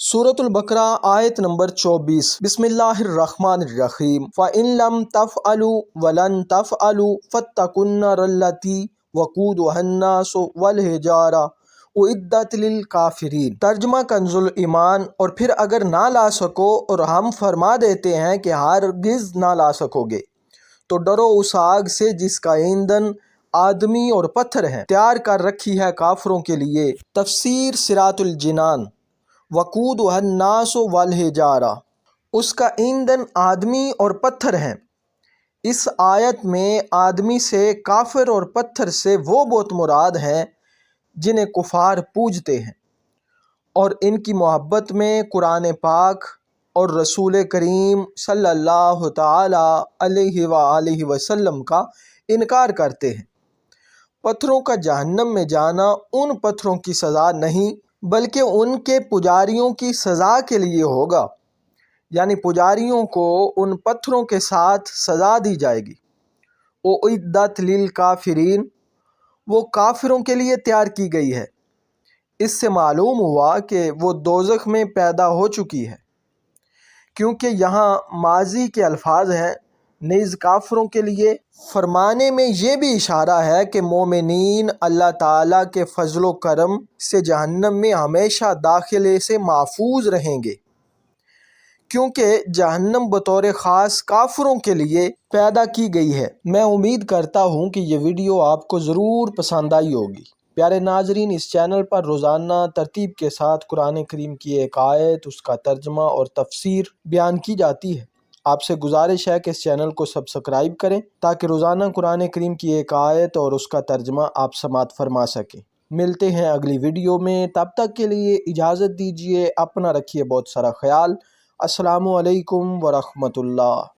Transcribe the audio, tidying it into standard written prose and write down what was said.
सूरतुल बकरा आयत नंबर 24। बिस्मिल्लाहिर्रहमानिर्रहीम। फ़इन लम तफ़अलू वलन तफ़अलू फ़त्तकुन्नारल्लती वक़ूदुहन्नासु वल-हिजारा उइद्दत लिल-काफ़िरीन। तर्जुमा कंजुल ईमान। और फिर अगर ना ला सको और हम फरमा देते हैं कि हरगिज़ ना ला सकोगे, तो डरो उस आग से जिसका ईंधन आदमी और पत्थर हैं, तैयार कर रखी है काफिरों के लिए। तफसीर सिरातुल जिनान। वक़ूदुहन्नासु वल-हिजारा, उसका ईंधन आदमी और पत्थर हैं। इस आयत में आदमी से, काफिर और पत्थर से वो बुत मुराद हैं जिन्हें कुफार पूजते हैं, और इनकी मोहब्बत में कुरान पाक और रसूल करीम सल्लल्लाहु तआला अलैहि वसल्लम का इनकार करते हैं। पत्थरों का जहन्नम में जाना उन पत्थरों की सज़ा नहीं बल्कि उनके पुजारियों की सज़ा के लिए होगा, यानी पुजारियों को उन पत्थरों के साथ सज़ा दी जाएगी। उइद्दत लिल काफिरीन, वो काफिरों के लिए तैयार की गई है। इससे मालूम हुआ कि वो दोज़ख में पैदा हो चुकी है, क्योंकि यहाँ माजी के अल्फाज हैं। नीज़ काफिरों के लिए फरमाने में ये भी इशारा है कि मोमिनीन अल्लाह ताला के फजलो करम से जहन्नम में हमेशा दाखिले से महफूज रहेंगे, क्योंकि जहन्नम बतौर ख़ास काफिरों के लिए पैदा की गई है। मैं उम्मीद करता हूँ कि ये वीडियो आपको ज़रूर पसंद आई होगी। प्यारे नाजरीन, इस चैनल पर रोज़ाना तरतीब के साथ कुरान करीम की एक आयत, उसका तर्जमा और तफसीर बयान की जाती है। आपसे गुजारिश है कि इस चैनल को सब्सक्राइब करें ताकि रोज़ाना कुरान करीम की एक आयत और उसका तर्जमा आप समाअत फरमा सकें। मिलते हैं अगली वीडियो में, तब तक के लिए इजाज़त दीजिए। अपना रखिए बहुत सारा ख्याल। अस्सलामु अलैकुम वरहमतुल्लाह।